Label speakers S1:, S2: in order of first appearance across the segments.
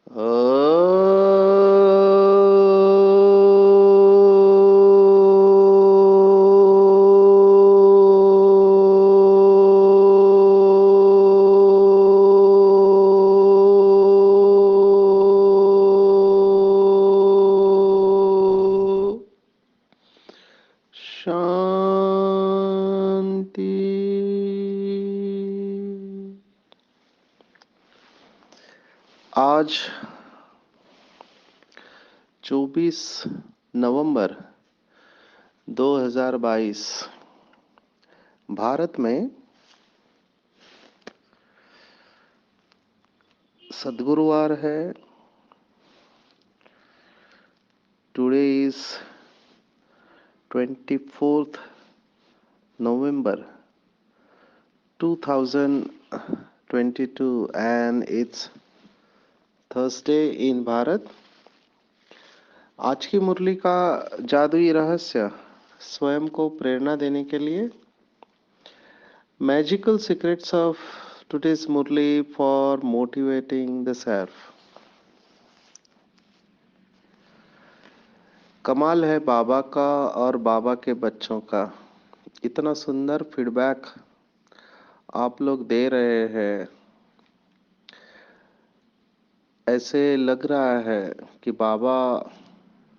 S1: शांति। आज 24 नवंबर 2022 भारत में सद्गुरुवार है। Today is 24th November 2022 and it's Thursday in Bharat. आज की मुरली का जादुई रहस्य स्वयं को प्रेरणा देने के लिए magical secrets of today's Murli for motivating the self. कमाल है बाबा का और बाबा के बच्चों का। इतना सुंदर फीडबैक आप लोग दे रहे हैं। ऐसे लग रहा है कि बाबा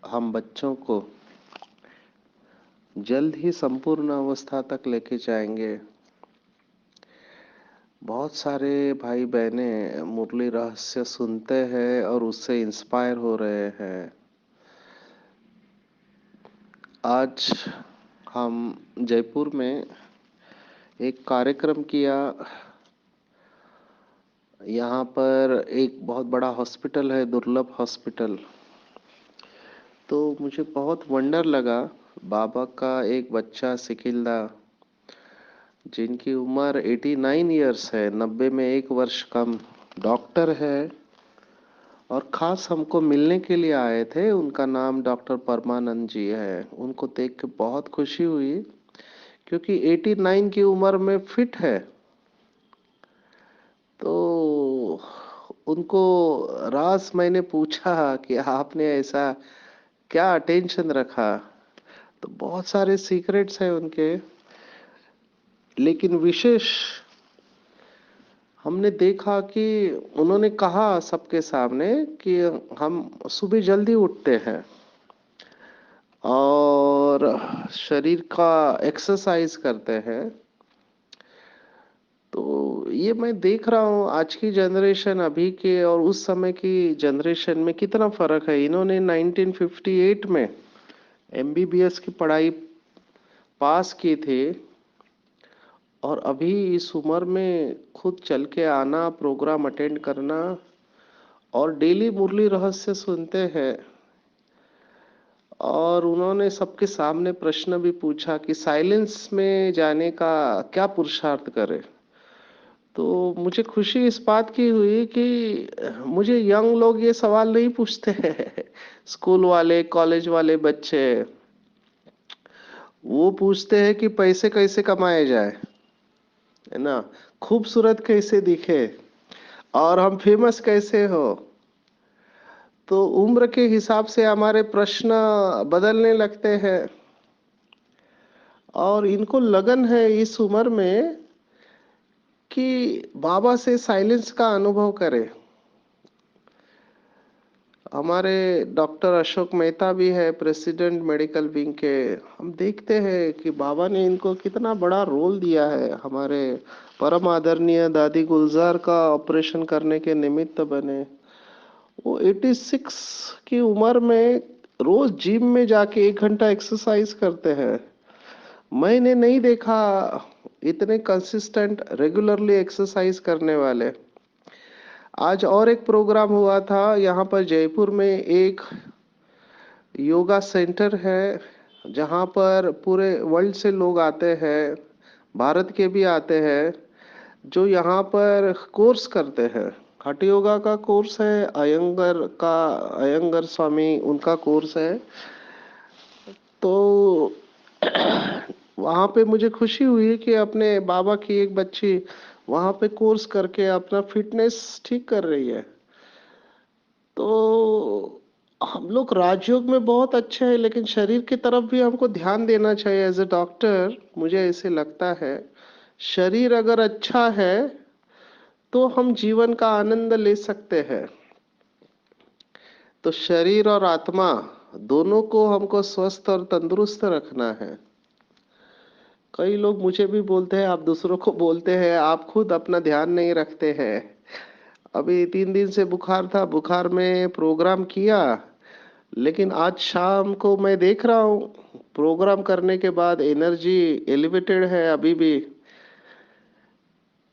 S1: हम बच्चों को जल्द ही संपूर्ण अवस्था तक लेके जाएंगे। बहुत सारे भाई बहने मुरली रहस्य सुनते हैं और उससे इंस्पायर हो रहे हैं। आज हम जयपुर में एक कार्यक्रम किया। यहाँ पर एक बहुत बड़ा हॉस्पिटल है, दुर्लभ हॉस्पिटल। तो मुझे बहुत वंडर लगा। बाबा का एक बच्चा सिकिंदा जिनकी उम्र 89 इयर्स है, 90 में एक वर्ष कम, डॉक्टर है और खास हमको मिलने के लिए आए थे। उनका नाम डॉक्टर परमानंद जी है। उनको देख के बहुत खुशी हुई क्योंकि 89 की उम्र में फिट है। तो उनको राज मैंने पूछा कि आपने ऐसा क्या अटेंशन रखा। तो बहुत सारे सीक्रेट्स हैं उनके, लेकिन विशेष हमने देखा कि उन्होंने कहा सबके सामने कि हम सुबह जल्दी उठते हैं और शरीर का एक्सरसाइज करते हैं। तो ये मैं देख रहा हूँ आज की जनरेशन अभी के और उस समय की जनरेशन में कितना फर्क है। इन्होंने 1958 में एमबीबीएस की पढ़ाई पास की थी और अभी इस उम्र में खुद चल के आना, प्रोग्राम अटेंड करना और डेली मुरली रहस्य सुनते हैं। और उन्होंने सबके सामने प्रश्न भी पूछा कि साइलेंस में जाने का क्या पुरुषार्थ करें। तो मुझे खुशी इस बात की हुई कि मुझे यंग लोग ये सवाल नहीं पूछते हैं। स्कूल वाले, कॉलेज वाले बच्चे वो पूछते हैं कि पैसे कैसे कमाए जाए, है ना, खूबसूरत कैसे दिखे और हम फेमस कैसे हो। तो उम्र के हिसाब से हमारे प्रश्न बदलने लगते हैं और इनको लगन है इस उम्र में कि बाबा से साइलेंस का अनुभव करें। हमारे डॉक्टर अशोक मेहता भी है, प्रेसिडेंट मेडिकल विंग के। हम देखते हैं कि बाबा ने इनको कितना बड़ा रोल दिया है। हमारे परम आदरणीय दादी गुलजार का ऑपरेशन करने के निमित्त बने। वो 86 की उम्र में रोज जिम में जाके 1 घंटा एक्सरसाइज करते हैं। मैंने नहीं देखा इतने कंसिस्टेंट रेगुलरली एक्सरसाइज करने वाले। आज और एक प्रोग्राम हुआ था यहाँ पर जयपुर में। एक योगा सेंटर है जहाँ पर पूरे वर्ल्ड से लोग आते हैं, भारत के भी आते हैं, जो यहाँ पर कोर्स करते हैं। हठ योगा का कोर्स है, अयंगर स्वामी उनका कोर्स है। तो वहाँ पे मुझे खुशी हुई कि अपने बाबा की एक बच्ची वहाँ पे कोर्स करके अपना फिटनेस ठीक कर रही है। तो हम लोग राजयोग में बहुत अच्छे हैं, लेकिन शरीर की तरफ भी हमको ध्यान देना चाहिए। एज ए डॉक्टर मुझे ऐसे लगता है, शरीर अगर अच्छा है तो हम जीवन का आनंद ले सकते हैं। तो शरीर और आत्मा दोनों को हमको स्वस्थ और तंदुरुस्त रखना है। कई लोग मुझे भी बोलते हैं, आप दूसरों को बोलते हैं, आप खुद अपना ध्यान नहीं रखते हैं। अभी 3 दिन से बुखार था, बुखार में प्रोग्राम किया, लेकिन आज शाम को मैं देख रहा हूँ प्रोग्राम करने के बाद एनर्जी एलिवेटेड है। अभी भी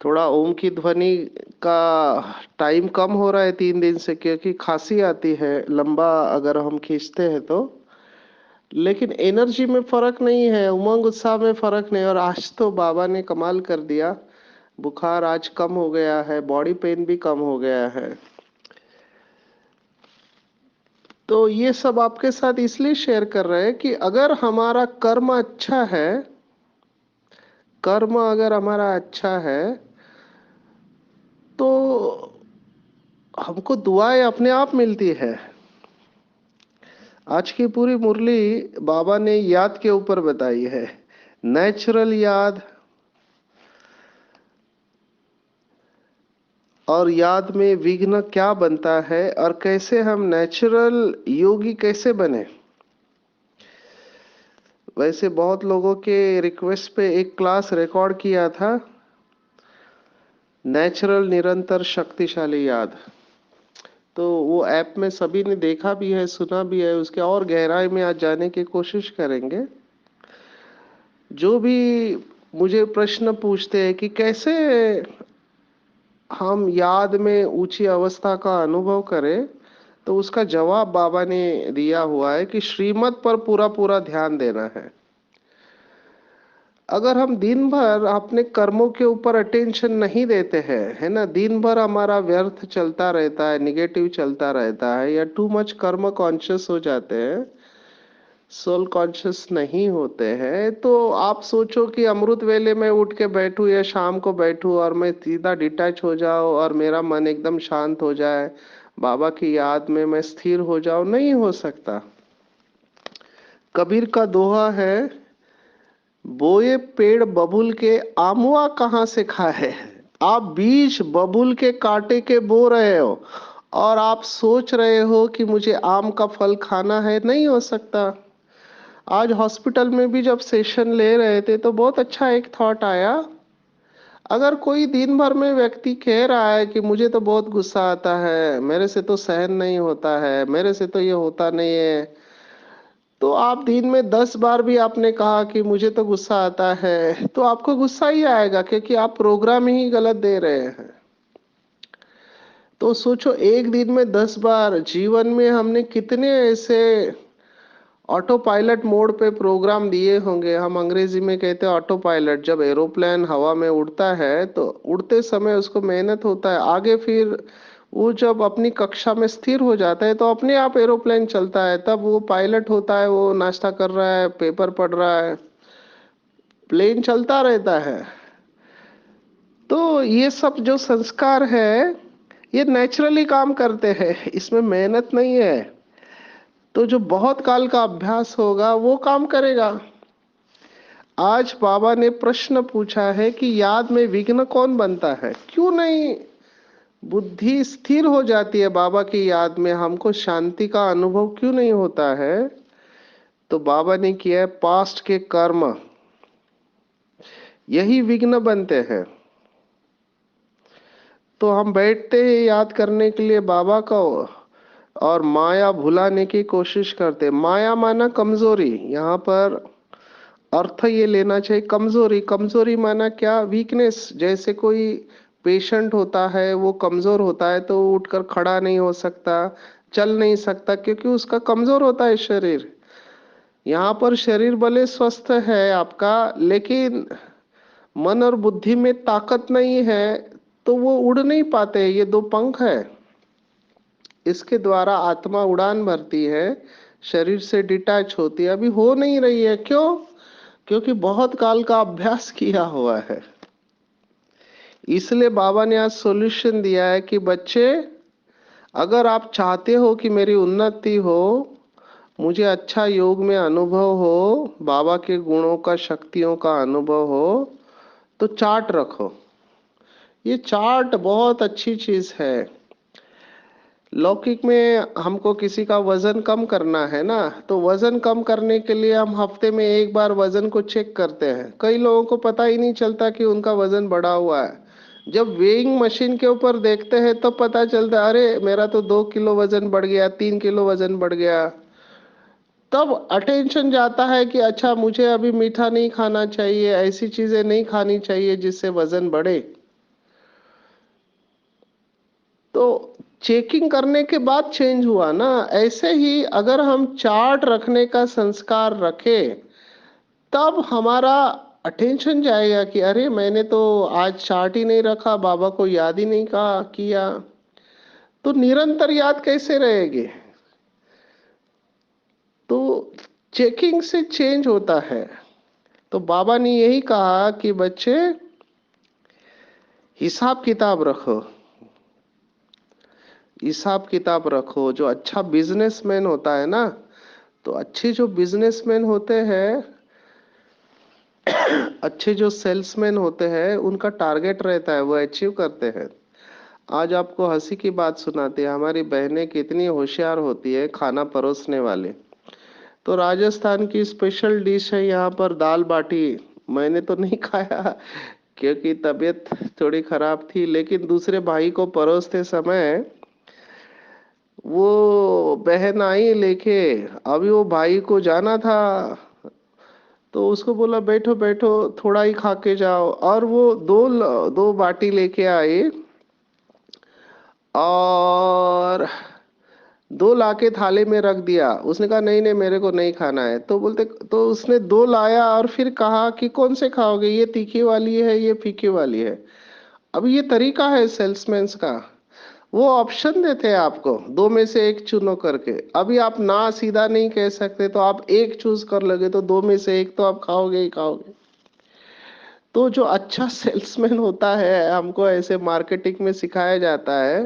S1: थोड़ा ओम की ध्वनि का टाइम कम हो रहा है 3 दिन से, क्योंकि खांसी आती है लंबा अगर हम खींचते हैं तो। लेकिन एनर्जी में फर्क नहीं है, उमंग उत्साह में फर्क नहीं। और आज तो बाबा ने कमाल कर दिया, बुखार आज कम हो गया है, बॉडी पेन भी कम हो गया है। तो ये सब आपके साथ इसलिए शेयर कर रहे हैं कि अगर हमारा कर्म अच्छा है, कर्म अगर हमारा अच्छा है तो हमको दुआएं अपने आप मिलती है। आज की पूरी मुरली बाबा ने याद के ऊपर बताई है, नेचुरल याद। और याद में विघ्न क्या बनता है और कैसे हम नेचुरल योगी कैसे बने। वैसे बहुत लोगों के रिक्वेस्ट पे एक क्लास रिकॉर्ड किया था, नेचुरल निरंतर शक्तिशाली याद। तो वो ऐप में सभी ने देखा भी है, सुना भी है, उसके और गहराई में आज जाने की कोशिश करेंगे। जो भी मुझे प्रश्न पूछते हैं कि कैसे हम याद में ऊंची अवस्था का अनुभव करें, तो उसका जवाब बाबा ने दिया हुआ है कि श्रीमत पर पूरा पूरा ध्यान देना है। अगर हम दिन भर अपने कर्मों के ऊपर अटेंशन नहीं देते हैं, है ना, दिन भर हमारा व्यर्थ चलता रहता है, निगेटिव चलता रहता है, या टू मच कर्म कॉन्शियस हो जाते हैं, सोल कॉन्शियस नहीं होते हैं, तो आप सोचो कि अमृत वेले में उठ के बैठूं या शाम को बैठूं और मैं सीधा डिटैच हो जाऊं और मेरा मन एकदम शांत हो जाए, बाबा की याद में मैं स्थिर हो जाऊं, नहीं हो सकता। कबीर का दोहा है, बोए पेड़ बबूल के आमुआ कहाँ से खाए। आप बीज बबूल के काटे के बो रहे हो और आप सोच रहे हो कि मुझे आम का फल खाना है, नहीं हो सकता। आज हॉस्पिटल में भी जब सेशन ले रहे थे तो बहुत अच्छा एक थॉट आया, अगर कोई दिन भर में व्यक्ति कह रहा है कि मुझे तो बहुत गुस्सा आता है, मेरे से तो सहन नहीं होता है, मेरे से तो ये होता नहीं है, तो आप दिन में 10 बार भी आपने कहा कि मुझे तो गुस्सा आता है, तो आपको गुस्सा ही आएगा, क्योंकि आप प्रोग्राम ही गलत दे रहे हैं। तो सोचो, एक दिन में 10 बार, जीवन में हमने कितने ऐसे ऑटो पायलट मोड पे प्रोग्राम दिए होंगे। हम अंग्रेजी में कहते हैं ऑटो पायलट। जब एरोप्लेन हवा में उड़ता है तो उड़ते समय उसको मेहनत होता है, आगे फिर वो जब अपनी कक्षा में स्थिर हो जाता है तो अपने आप एरोप्लेन चलता है। तब वो पायलट होता है, वो नाश्ता कर रहा है, पेपर पढ़ रहा है, प्लेन चलता रहता है। तो ये सब जो संस्कार है, ये नेचुरली काम करते हैं, इसमें मेहनत नहीं है। तो जो बहुत काल का अभ्यास होगा वो काम करेगा। आज बाबा ने प्रश्न पूछा है कि याद में विघ्न कौन बनता है, क्यों नहीं बुद्धि स्थिर हो जाती है बाबा की याद में, हमको शांति का अनुभव क्यों नहीं होता है। तो बाबा ने किया है, पास्ट के कर्म यही विघ्न बनते हैं। तो हम बैठते हैं याद करने के लिए बाबा को और माया भुलाने की कोशिश करते। माया माना कमजोरी, यहाँ पर अर्थ ये लेना चाहिए, कमजोरी। कमजोरी माना क्या, वीकनेस। जैसे कोई पेशेंट होता है, वो कमजोर होता है तो वो उठकर खड़ा नहीं हो सकता, चल नहीं सकता, क्योंकि उसका कमजोर होता है शरीर। यहाँ पर शरीर भले स्वस्थ है आपका, लेकिन मन और बुद्धि में ताकत नहीं है, तो वो उड़ नहीं पाते। ये दो पंख है, इसके द्वारा आत्मा उड़ान भरती है, शरीर से डिटैच होती है, अभी हो नहीं रही है। क्यों? क्योंकि बहुत काल का अभ्यास किया हुआ है। इसलिए बाबा ने आज सॉल्यूशन दिया है कि बच्चे, अगर आप चाहते हो कि मेरी उन्नति हो, मुझे अच्छा योग में अनुभव हो, बाबा के गुणों का, शक्तियों का अनुभव हो, तो चार्ट रखो। ये चार्ट बहुत अच्छी चीज है। लौकिक में हमको किसी का वजन कम करना है ना, तो वजन कम करने के लिए हम हफ्ते में एक बार वजन को चेक करते हैं। कई लोगों को पता ही नहीं चलता कि उनका वजन बढ़ा हुआ है। जब वेइंग मशीन के ऊपर देखते हैं तो पता चलता है, अरे मेरा तो 2 किलो वजन बढ़ गया, 3 किलो वजन बढ़ गया। तब अटेंशन जाता है कि अच्छा, मुझे अभी मीठा नहीं खाना चाहिए, ऐसी चीजें नहीं खानी चाहिए जिससे वजन बढ़े। तो चेकिंग करने के बाद चेंज हुआ ना। ऐसे ही अगर हम चार्ट रखने का संस्कार रखें, तब हमारा अटेंशन जाएगा कि अरे मैंने तो आज चार्ट ही नहीं रखा, बाबा को याद ही नहीं कहा किया, तो निरंतर याद कैसे रहेगी। तो चेकिंग से चेंज होता है। तो बाबा ने यही कहा कि बच्चे, हिसाब किताब रखो, हिसाब किताब रखो। जो अच्छा बिजनेसमैन होता है ना, तो अच्छे जो बिजनेसमैन होते हैं, अच्छे जो सेल्समैन होते हैं, उनका टारगेट रहता है, वो अचीव करते हैं। आज आपको हंसी की बात सुनाते हैं। हमारी बहनें कितनी होशियार होती है खाना परोसने वाले। तो राजस्थान की स्पेशल डिश है यहाँ पर दाल बाटी। मैंने तो नहीं खाया क्योंकि तबीयत थोड़ी खराब थी, लेकिन दूसरे भाई को परोसते समय वो बहन आई लेके। अभी वो भाई को जाना था, तो उसको बोला बैठो बैठो, थोड़ा ही खा के जाओ। और वो दो बाटी लेके आए, और दो लाके थाली में रख दिया। उसने कहा नहीं नहीं, मेरे को नहीं खाना है। तो बोलते, तो उसने दो लाया और फिर कहा कि कौन से खाओगे, ये तीखी वाली है, ये फीकी वाली है। अब ये तरीका है सेल्समैन का। वो ऑप्शन देते हैं आपको, दो में से एक चुनो करके। अभी आप ना सीधा नहीं कह सकते, तो आप एक चूज कर लोगे, तो दो में से एक तो आप खाओगे ही खाओगे। तो जो अच्छा सेल्समैन होता है, हमको ऐसे मार्केटिंग में सिखाया जाता है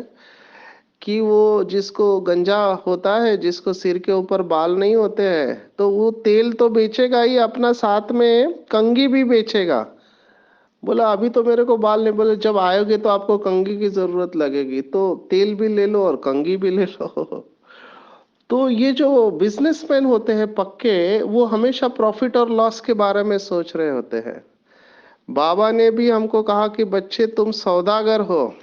S1: कि वो जिसको गंजा होता है, जिसको सिर के ऊपर बाल नहीं होते हैं, तो वो तेल तो बेचेगा ही, अपना साथ में कंघी भी बेचेगा। बोला अभी तो मेरे को बाल नहीं, बोले जब आयोगे तो आपको कंघी की जरूरत लगेगी, तो तेल भी ले लो और कंघी भी ले लो। तो ये जो बिजनेसमैन होते हैं पक्के, वो हमेशा प्रॉफिट और लॉस के बारे में सोच रहे होते हैं। बाबा ने भी हमको कहा कि बच्चे तुम सौदागर हो।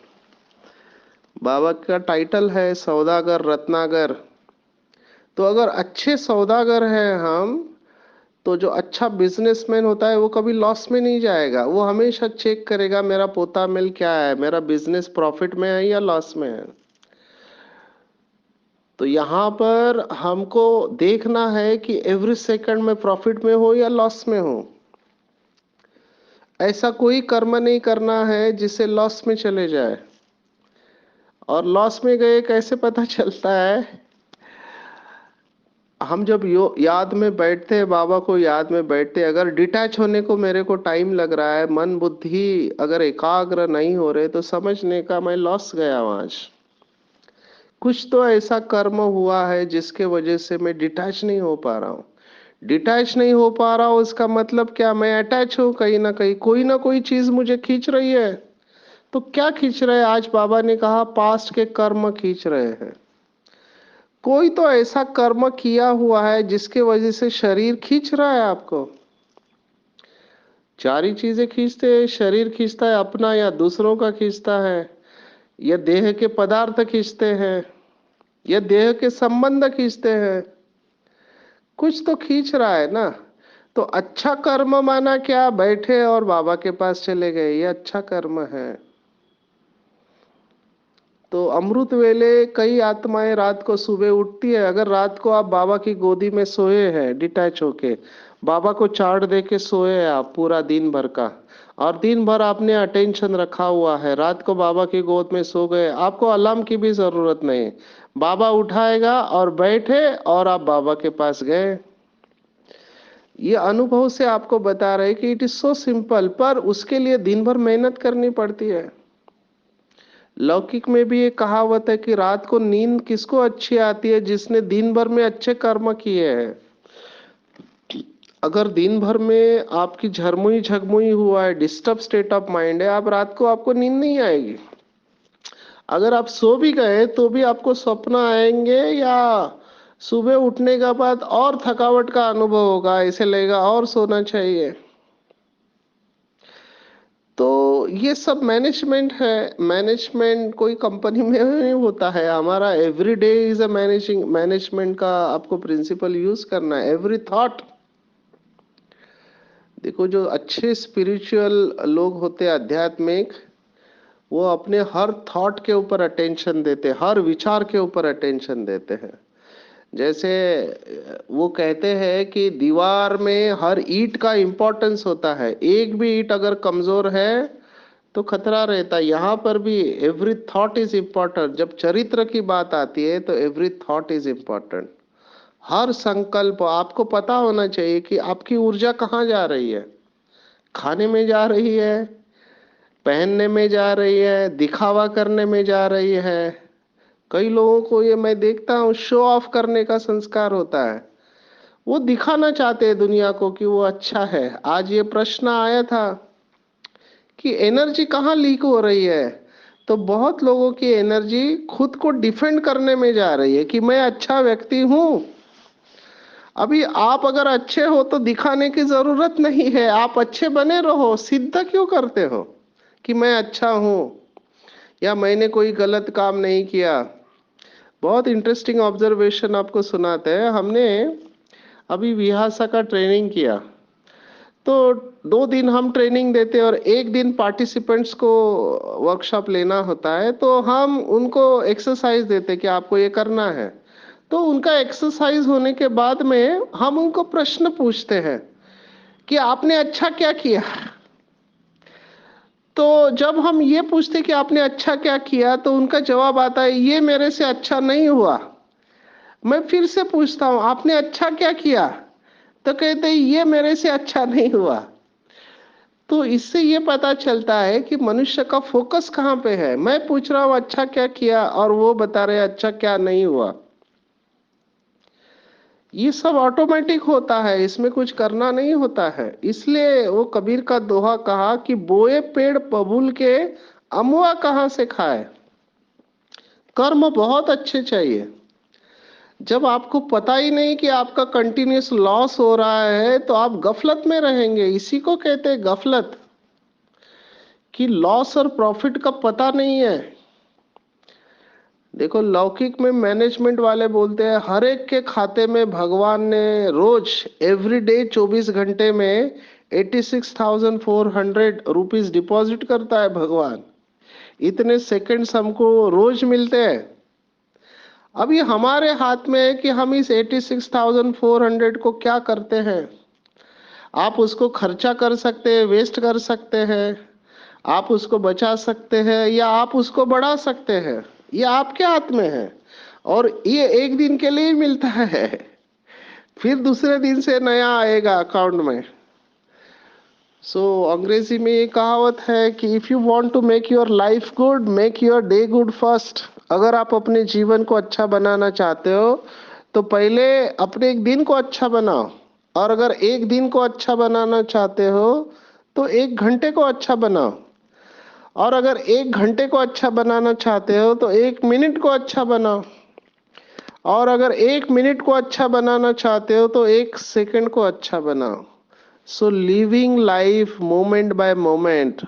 S1: बाबा का टाइटल है सौदागर रत्नागर। तो अगर अच्छे सौदागर हैं हम, तो जो अच्छा बिजनेसमैन होता है वो कभी लॉस में नहीं जाएगा। वो हमेशा चेक करेगा मेरा पोता मिल क्या है, मेरा बिजनेस प्रॉफिट में है या लॉस में है। तो यहाँ पर हमको देखना है कि एवरी सेकंड में प्रॉफिट में हो या लॉस में हो। ऐसा कोई कर्म नहीं करना है जिससे लॉस में चले जाए। और लॉस में गए कैसे पता चलता है, हम जब याद में बैठते हैं, बाबा को याद में बैठते हैं, अगर डिटैच होने को मेरे को टाइम लग रहा है, मन बुद्धि अगर एकाग्र नहीं हो रहे, तो समझने का मैं लॉस गया हूं आज। कुछ तो ऐसा कर्म हुआ है जिसके वजह से मैं डिटैच नहीं हो पा रहा हूँ। डिटैच नहीं हो पा रहा हूँ, इसका मतलब क्या, मैं अटैच हूँ कहीं ना कोई चीज मुझे खींच रही है। तो क्या खींच रहे हैं, आज बाबा ने कहा पास्ट के कर्म खींच रहे हैं। कोई तो ऐसा कर्म किया हुआ है जिसके वजह से शरीर खींच रहा है आपको। चार ही चीजें खींचते हैं, शरीर खींचता है अपना या दूसरों का खींचता है, या देह के पदार्थ खींचते हैं, या देह के संबंध खींचते हैं। कुछ तो खींच रहा है ना। तो अच्छा कर्म माना क्या, बैठे और बाबा के पास चले गए, ये अच्छा कर्म है। तो अमृत वेले कई आत्माएं रात को सुबह उठती है। अगर रात को आप बाबा की गोदी में सोए हैं डिटैच होके, बाबा को चार्ट दे के सोए हैं आप पूरा दिन भर का, और दिन भर आपने अटेंशन रखा हुआ है, रात को बाबा की गोद में सो गए, आपको अलार्म की भी जरूरत नहीं। बाबा उठाएगा और बैठे और आप बाबा के पास गए। ये अनुभव से आपको बता रहे कि इट इज सो सिंपल, पर उसके लिए दिन भर मेहनत करनी पड़ती है। लौकिक में भी एक कहावत है कि रात को नींद किसको अच्छी आती है? जिसने दिन भर में अच्छे कर्म किए हैं। अगर दिन भर में आपकी झरमुई झगमुई हुआ है, डिस्टर्ब स्टेट ऑफ माइंड है, आप रात को आपको नींद नहीं आएगी। अगर आप सो भी गए तो भी आपको स्वप्न आएंगे, या सुबह उठने के बाद और थकावट का अनुभव होगा, ऐसे लगेगा और सोना चाहिए। तो ये सब मैनेजमेंट है। मैनेजमेंट कोई कंपनी में नहीं होता है, हमारा every day is a managing management का आपको प्रिंसिपल यूज करना है। एवरी थॉट, देखो जो अच्छे स्पिरिचुअल लोग होते हैं, आध्यात्मिक, वो अपने हर थॉट के ऊपर अटेंशन देते हैं, हर विचार के ऊपर अटेंशन देते हैं। जैसे वो कहते हैं कि दीवार में हर ईंट का इंपॉर्टेंस होता है, एक भी ईंट अगर कमजोर है तो खतरा रहता है। यहाँ पर भी एवरी थॉट इज इम्पोर्टेंट। जब चरित्र की बात आती है तो एवरी थॉट इज इम्पोर्टेंट। हर संकल्प आपको पता होना चाहिए कि आपकी ऊर्जा कहाँ जा रही है। खाने में जा रही है, पहनने में जा रही है, दिखावा करने में जा रही है। कई लोगों को ये मैं देखता हूँ, शो ऑफ करने का संस्कार होता है। वो दिखाना चाहते हैं दुनिया को कि वो अच्छा है। आज ये प्रश्न आया था कि एनर्जी कहाँ लीक हो रही है, तो बहुत लोगों की एनर्जी खुद को डिफेंड करने में जा रही है कि मैं अच्छा व्यक्ति हूं। अभी आप अगर अच्छे हो तो दिखाने की जरूरत नहीं है, आप अच्छे बने रहो। सिद्ध क्यों करते हो कि मैं अच्छा हूं या मैंने कोई गलत काम नहीं किया? बहुत इंटरेस्टिंग ऑब्जर्वेशन आपको सुनाते हैं। हमने अभी विहासा का ट्रेनिंग किया, तो 2 दिन हम ट्रेनिंग देते हैं और एक दिन पार्टिसिपेंट्स को वर्कशॉप लेना होता है। तो हम उनको एक्सरसाइज देते कि आपको ये करना है। तो उनका एक्सरसाइज होने के बाद में हम उनको प्रश्न पूछते हैं कि आपने अच्छा क्या किया। तो जब हम ये पूछते कि आपने अच्छा क्या किया, तो उनका जवाब आता है ये मेरे से अच्छा नहीं हुआ। मैं फिर से पूछता हूँ आपने अच्छा क्या किया, तो कहते हैं ये मेरे से अच्छा नहीं हुआ। तो इससे ये पता चलता है कि मनुष्य का फोकस कहाँ पे है। मैं पूछ रहा हूँ अच्छा क्या किया, और वो बता रहे अच्छा क्या नहीं हुआ। ये सब ऑटोमेटिक होता है, इसमें कुछ करना नहीं होता है। इसलिए वो कबीर का दोहा कहा कि बोए पेड़ बबूल के, अमुआ कहाँ से खाए। कर्म बहुत अच्छे चाहिए। जब आपको पता ही नहीं कि आपका कंटिन्यूस लॉस हो रहा है तो आप गफलत में रहेंगे। इसी को कहते हैं गफलत, कि लॉस और प्रॉफिट का पता नहीं है। देखो लौकिक में मैनेजमेंट वाले बोलते हैं हर एक के खाते में भगवान ने रोज एवरी डे 24 घंटे में 86,400 रुपीज डिपॉजिट करता है भगवान। इतने सेकंड्स हमको रोज मिलते हैं। अब ये हमारे हाथ में है कि हम इस 86,400 को क्या करते हैं। आप उसको खर्चा कर सकते हैं, वेस्ट कर सकते हैं, आप उसको बचा सकते हैं, या आप उसको बढ़ा सकते हैं। ये आपके हाथ में है। और ये एक दिन के लिए ही मिलता है, फिर दूसरे दिन से नया आएगा अकाउंट में। सो अंग्रेजी में ये कहावत है कि if you want to make your life good, make your day good first. अगर आप अपने जीवन को अच्छा बनाना चाहते हो तो पहले अपने एक दिन को अच्छा बनाओ। और अगर एक दिन को अच्छा बनाना चाहते हो तो 1 घंटे को अच्छा बनाओ। और अगर 1 घंटे को अच्छा बनाना चाहते हो तो 1 मिनट को अच्छा बनाओ। और अगर 1 मिनट को अच्छा बनाना चाहते हो तो 1 सेकंड को अच्छा बनाओ। So living life moment by moment,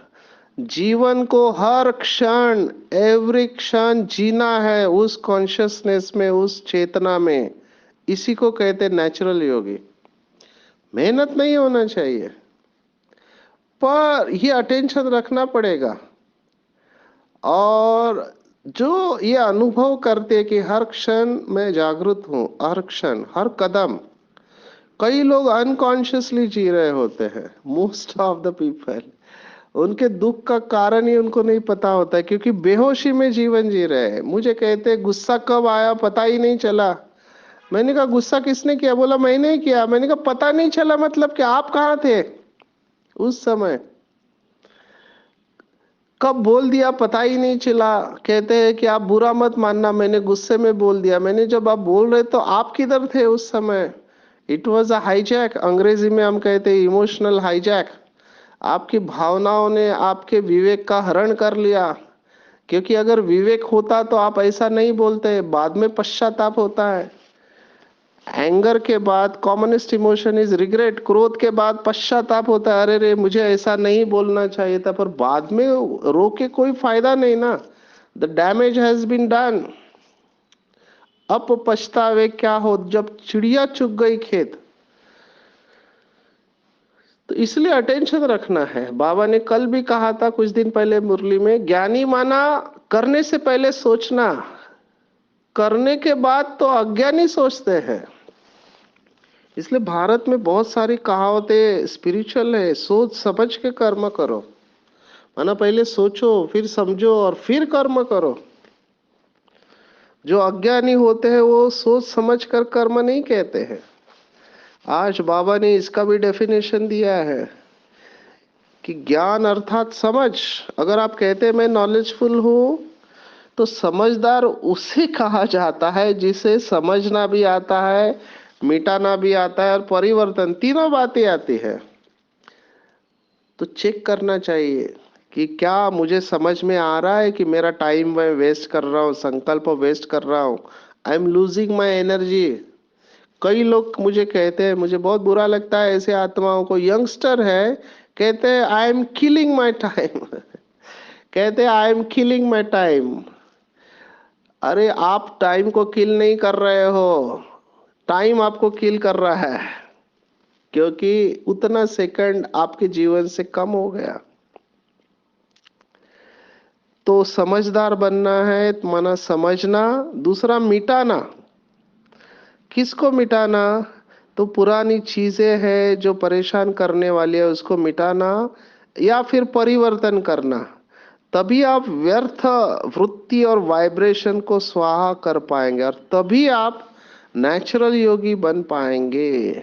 S1: जीवन को हर क्षण, एवरी क्षण जीना है उस कॉन्शियसनेस में, उस चेतना में। इसी को कहते हैं नेचुरल योगी। मेहनत नहीं होना चाहिए, पर ये अटेंशन रखना पड़ेगा। और जो ये अनुभव करते कि हर क्षण मैं जागृत हूं, हर क्षण हर कदम। कई लोग अनकॉन्शियसली जी रहे होते हैं, मोस्ट ऑफ द पीपल। उनके दुख का कारण ही उनको नहीं पता होता है, क्योंकि बेहोशी में जीवन जी रहे हैं। मुझे कहते हैं गुस्सा कब आया पता ही नहीं चला। मैंने कहा गुस्सा किसने किया? बोला मैंने ही किया। मैंने कहा पता नहीं चला मतलब कि आप कहाँ थे उस समय? कब बोल दिया पता ही नहीं चला। कहते हैं कि आप बुरा मत मानना, मैंने गुस्से में बोल दिया। मैंने जब आप बोल रहे तो आप किधर थे उस समय? इट वॉज अ हाईजैक, अंग्रेजी में हम कहते हैं इमोशनल हाईजैक। आपकी भावनाओं ने आपके विवेक का हरण कर लिया। क्योंकि अगर विवेक होता तो आप ऐसा नहीं बोलते, बाद में पश्चाताप होता है। एंगर के बाद कॉमनेस्ट इमोशन इज रिग्रेट, क्रोध के बाद पश्चाताप होता है, अरे रे मुझे ऐसा नहीं बोलना चाहिए था, पर बाद में रो के कोई फायदा नहीं ना। The damage has been done. अब पछतावे क्या हो जब चिड़िया चुग गई खेत। तो इसलिए अटेंशन रखना है। बाबा ने कल भी कहा था कुछ दिन पहले मुरली में, ज्ञानी माना करने से पहले सोचना, करने के बाद तो अज्ञानी सोचते हैं। इसलिए भारत में बहुत सारी कहावतें स्पिरिचुअल है, सोच समझ के कर्म करो। माना पहले सोचो, फिर समझो और फिर कर्म करो। जो अज्ञानी होते हैं वो सोच समझ कर कर्म नहीं कहते हैं। आज बाबा ने इसका भी डेफिनेशन दिया है कि ज्ञान अर्थात समझ। अगर आप कहते हैं मैं नॉलेजफुल हूं, तो समझदार उसे कहा जाता है जिसे समझना भी आता है, मिटाना भी आता है और परिवर्तन, तीनों बातें आती है। तो चेक करना चाहिए कि क्या मुझे समझ में आ रहा है कि मेरा टाइम मैं वेस्ट कर रहा हूँ, संकल्प वेस्ट कर रहा हूँ, I am losing my energy. कई लोग मुझे कहते हैं, मुझे बहुत बुरा लगता है ऐसे आत्माओं को, यंगस्टर है, कहते हैं I am killing my time. कहते हैं I am killing my time. अरे आप टाइम को किल नहीं कर रहे हो, टाइम आपको किल कर रहा है, क्योंकि उतना सेकंड आपके जीवन से कम हो गया। तो समझदार बनना है, माना समझना। दूसरा मिटाना। किसको मिटाना? तो पुरानी चीजें हैं जो परेशान करने वाली है उसको मिटाना, या फिर परिवर्तन करना। तभी आप व्यर्थ वृत्ति और वाइब्रेशन को स्वाहा कर पाएंगे और तभी आप नेचुरल योगी बन पाएंगे।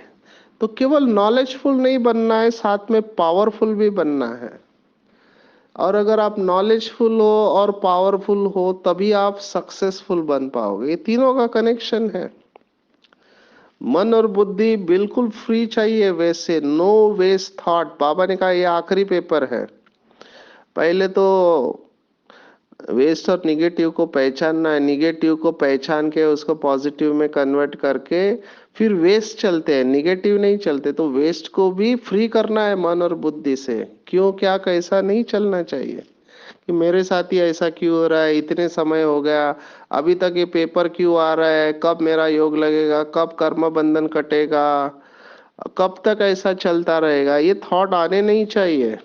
S1: तो केवल नॉलेजफुल नहीं बनना है, साथ में पावरफुल भी बनना है। और अगर आप नॉलेजफुल हो और पावरफुल हो तभी आप सक्सेसफुल बन पाओगे। ये तीनों का कनेक्शन है। मन और बुद्धि बिल्कुल फ्री चाहिए, वैसे नो वेस्ट थॉट। बाबा ने कहा ये आखिरी पेपर है। पहले तो वेस्ट और निगेटिव को पहचानना है, निगेटिव को पहचान के उसको पॉजिटिव में कन्वर्ट करके फिर वेस्ट चलते हैं, निगेटिव नहीं चलते। तो वेस्ट को भी फ्री करना है मन और बुद्धि से। क्यों, क्या, कैसा नहीं चलना चाहिए कि मेरे साथ ही ऐसा क्यों हो रहा है, इतने समय हो गया, अभी तक ये पेपर क्यों आ रहा है, कब मेरा योग लगेगा, कब कर्म बंधन कटेगा, कब तक ऐसा चलता रहेगा, ये थॉट आने नहीं चाहिए।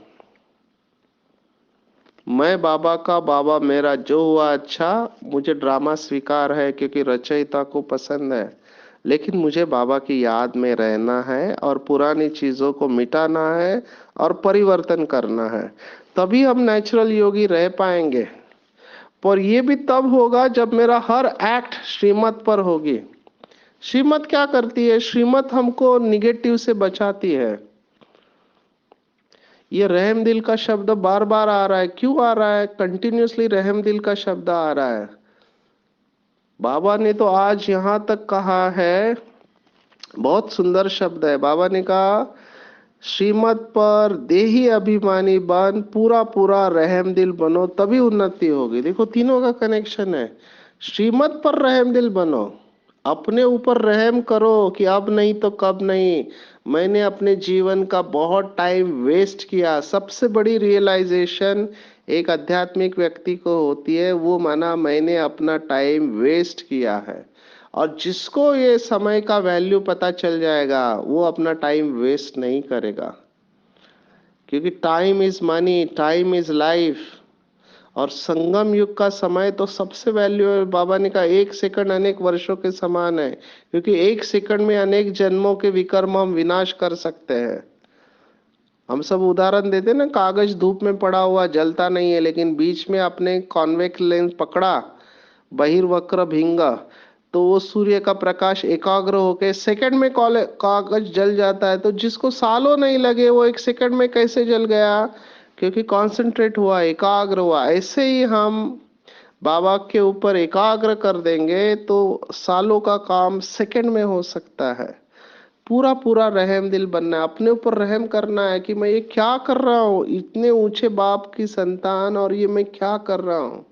S1: मैं बाबा का, बाबा मेरा, जो हुआ अच्छा, मुझे ड्रामा स्वीकार है क्योंकि रचयिता को पसंद है, लेकिन मुझे बाबा की याद में रहना है और पुरानी चीजों को मिटाना है और परिवर्तन करना है। तभी हम नेचुरल योगी रह पाएंगे। पर ये भी तब होगा जब मेरा हर एक्ट श्रीमत पर होगी। श्रीमत क्या करती है? श्रीमत हमको निगेटिव से बचाती है। ये रहम दिल का शब्द बार बार आ रहा है, क्यों आ रहा है? कंटिन्यूअसली रहम दिल का शब्द आ रहा है। बाबा ने तो आज यहां तक कहा है, बहुत सुंदर शब्द है। बाबा ने कहा श्रीमत पर देही अभिमानी बन, पूरा पूरा रहम दिल बनो, तभी उन्नति होगी। देखो तीनों का कनेक्शन है। श्रीमत पर रहम दिल बनो, अपने ऊपर रहम करो कि अब नहीं तो कब नहीं। मैंने अपने जीवन का बहुत टाइम वेस्ट किया। सबसे बड़ी रियलाइजेशन एक आध्यात्मिक व्यक्ति को होती है, वो माना मैंने अपना टाइम वेस्ट किया है। और जिसको ये समय का वैल्यू पता चल जाएगा वो अपना टाइम वेस्ट नहीं करेगा, क्योंकि time is money, time is life. और संगम युग का समय तो सबसे वैल्यूएबल। बाबा ने कहा एक सेकंड अनेक वर्षों के समान है, क्योंकि एक सेकंड में अनेक जन्मों के विकर्म हम विनाश कर सकते हैं। हम सब उदाहरण देते ना, कागज धूप में पड़ा हुआ जलता नहीं है, लेकिन बीच में अपने कॉन्वेक्स लेंस पकड़ा, बहिर्वक्र भिंगा, तो वो सूर्य का प्रकाश एकाग्र होके सेकंड में कागज जल जाता है। तो जिसको सालों नहीं लगे वो एक सेकंड में कैसे जल गया? क्योंकि कंसंट्रेट हुआ, एकाग्र हुआ। ऐसे ही हम बाबा के ऊपर एकाग्र कर देंगे तो सालों का काम सेकंड में हो सकता है। पूरा पूरा रहम दिल बनना है, अपने ऊपर रहम करना है कि मैं ये क्या कर रहा हूँ, इतने ऊंचे बाप की संतान, और ये मैं क्या कर रहा हूँ।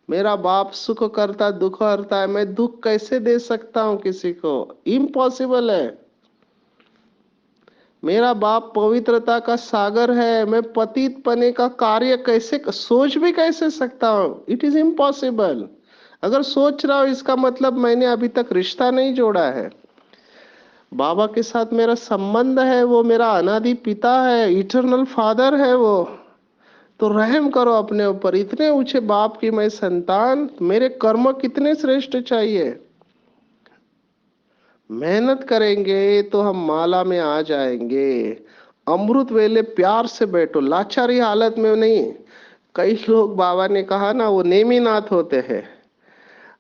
S1: मेरा बाप सुख करता दुख हरता है, मैं दुख कैसे दे सकता हूँ किसी को, इम्पॉसिबल है। मेरा बाप पवित्रता का सागर है, मैं पतित पने का कार्य कैसे सोच भी कैसे सकता हूँ, इट इज इम्पॉसिबल। अगर सोच रहा हूं इसका मतलब मैंने अभी तक रिश्ता नहीं जोड़ा है। बाबा के साथ मेरा संबंध है, वो मेरा अनादि पिता है, इटरनल फादर है वो। तो रहम करो अपने ऊपर, इतने ऊंचे बाप की मैं संतान, मेरे कर्म कितने श्रेष्ठ चाहिए। मेहनत करेंगे तो हम माला में आ जाएंगे। अमृत वेले प्यार से बैठो, लाचारी हालत में नहीं। कई लोग, बाबा ने कहा ना, वो नेमीनाथ होते हैं।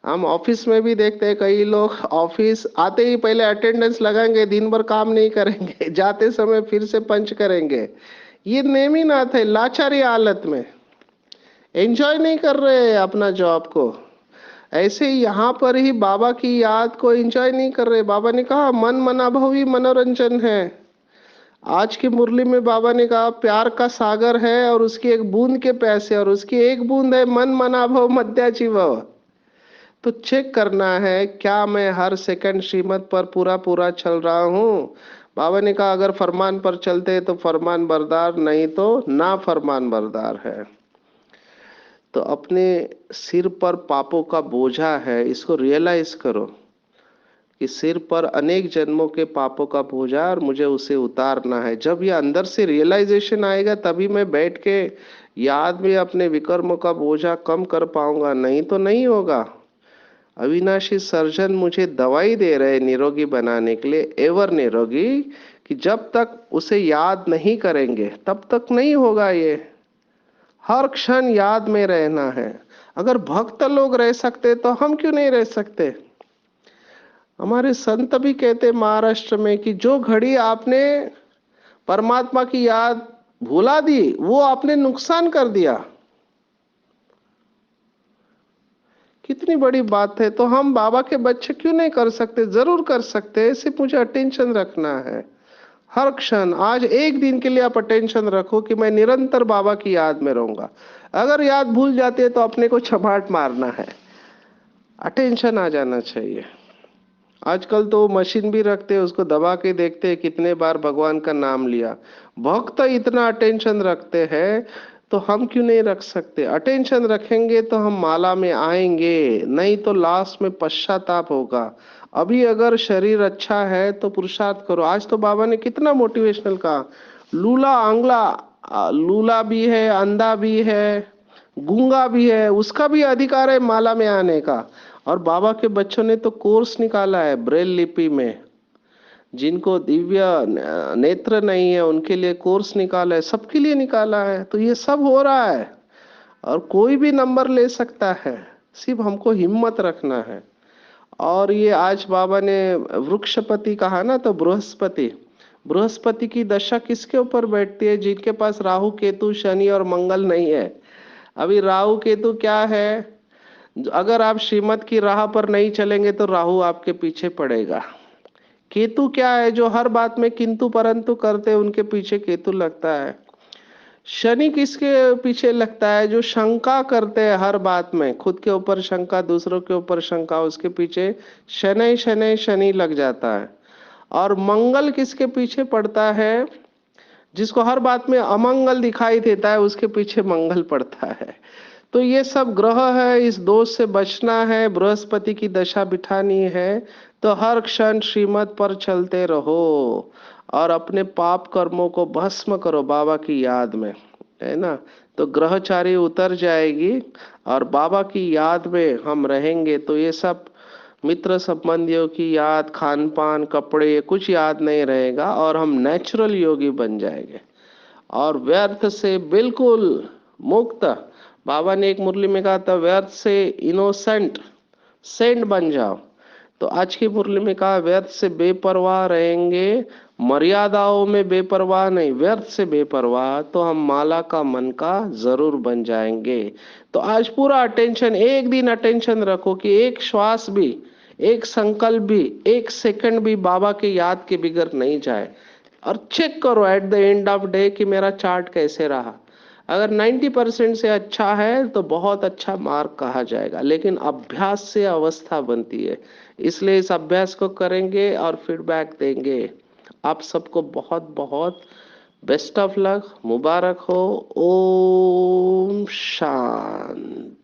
S1: हम ऑफिस में भी देखते हैं, कई लोग ऑफिस आते ही पहले अटेंडेंस लगाएंगे, दिन भर काम नहीं करेंगे, जाते समय फिर से पंच करेंगे। ये नेमीनाथ है, लाचारी हालत में एंजॉय नहीं कर रहे अपना जॉब को। ऐसे ही यहाँ पर ही बाबा की याद को एंजॉय नहीं कर रहे। बाबा ने कहा मन मनाभव ही मनोरंजन है। आज की मुरली में बाबा ने कहा प्यार का सागर है और उसकी एक बूंद के प्यासे, और उसकी एक बूंद है मन मनाभव मध्याजीव। तो चेक करना है क्या मैं हर सेकंड श्रीमत पर पूरा पूरा चल रहा हूँ। बाबा ने कहा अगर फरमान पर चलते तो फरमान बरदार, नहीं तो ना फरमान बरदार है। तो अपने सिर पर पापों का बोझा है, इसको रियलाइज करो कि सिर पर अनेक जन्मों के पापों का बोझा, और मुझे उसे उतारना है। जब ये अंदर से रियलाइजेशन आएगा तभी मैं बैठ के याद में अपने विकर्मों का बोझा कम कर पाऊंगा, नहीं तो नहीं होगा। अविनाशी सर्जन मुझे दवाई दे रहे निरोगी बनाने के लिए, एवर निरोगी, कि जब तक उसे याद नहीं करेंगे तब तक नहीं होगा ये। हर क्षण याद में रहना है। अगर भक्त लोग रह सकते तो हम क्यों नहीं रह सकते। हमारे संत भी कहते महाराष्ट्र में कि जो घड़ी आपने परमात्मा की याद भुला दी, वो आपने नुकसान कर दिया। कितनी बड़ी बात है। तो हम बाबा के बच्चे क्यों नहीं कर सकते, जरूर कर सकते हैं। सिर्फ मुझे अटेंशन रखना है हर क्षण। आज एक दिन के लिए आप अटेंशन रखो कि मैं निरंतर बाबा की याद में रहूंगा। अगर याद भूल जाती है तो अपने को छमाट मारना है, अटेंशन आ जाना चाहिए। आजकल तो मशीन भी रखते हैं, उसको दबा के देखते हैं कितने बार भगवान का नाम लिया। भक्त इतना अटेंशन रखते हैं, तो हम क्यों नहीं रख सकते। अटेंशन रखेंगे तो हम माला में आएंगे, नहीं तो लास्ट में पश्चाताप होगा। अभी अगर शरीर अच्छा है तो पुरुषार्थ करो। आज तो बाबा ने कितना मोटिवेशनल कहा, लूला आंगला, लूला भी है, अंधा भी है, गूंगा भी है, उसका भी अधिकार है माला में आने का। और बाबा के बच्चों ने तो कोर्स निकाला है ब्रेल लिपि में। जिनको दिव्य नेत्र नहीं है उनके लिए कोर्स निकाला है, सबके लिए निकाला है। तो ये सब हो रहा है और कोई भी नंबर ले सकता है, सिर्फ हमको हिम्मत रखना है। और ये आज बाबा ने वृक्षपति कहा ना, तो बृहस्पति, बृहस्पति की दशा किसके ऊपर बैठती है, जिनके पास राहु केतु शनि और मंगल नहीं है। अभी राहु केतु क्या है, अगर आप श्रीमत की राह पर नहीं चलेंगे तो राहु आपके पीछे पड़ेगा। केतु क्या है, जो हर बात में किंतु परंतु करते हैं उनके पीछे केतु लगता है। शनि किसके पीछे लगता है, जो शंका करते हैं हर बात में, खुद के ऊपर शंका दूसरों के ऊपर शंका, उसके पीछे शनि शनि शनि लग जाता है। और मंगल किसके पीछे पड़ता है, जिसको हर बात में अमंगल दिखाई देता है उसके पीछे मंगल पड़ता है। तो ये सब ग्रह है, इस दोष से बचना है, बृहस्पति की दशा बिठानी है। तो हर क्षण श्रीमत पर चलते रहो और अपने पाप कर्मों को भस्म करो बाबा की याद में, है ना। तो ग्रहचारी उतर जाएगी और बाबा की याद में हम रहेंगे। तो ये सब मित्र संबंधियों की याद, खान पान, कपड़े, ये कुछ याद नहीं रहेगा और हम नेचुरल योगी बन जाएंगे और व्यर्थ से बिल्कुल मुक्त। बाबा ने एक मुरली में कहा था व्यर्थ से इनोसेंट सेंट बन जाओ। तो आज की मुरली में कहा, व्यर्थ से बेपरवाह रहेंगे, मर्यादाओं में बेपरवाह नहीं, व्यर्थ से बेपरवाह, तो हम माला का मन का जरूर बन जाएंगे। तो आज पूरा अटेंशन, एक दिन अटेंशन रखो कि एक श्वास भी, एक संकल्प भी, एक सेकंड भी बाबा के याद के बिगड़ नहीं जाए। और चेक करो at the end of day कि मेरा चार्ट कैसे रहा। अगर 90% से अच्छा है तो बहुत अच्छा मार्क कहा जाएगा, लेकिन अभ्यास से अवस्था बनती है। इसलिए इस अभ्यास को करेंगे और फीडबैक देंगे। आप सबको बहुत बहुत बेस्ट ऑफ लक, मुबारक हो। ओम शांति।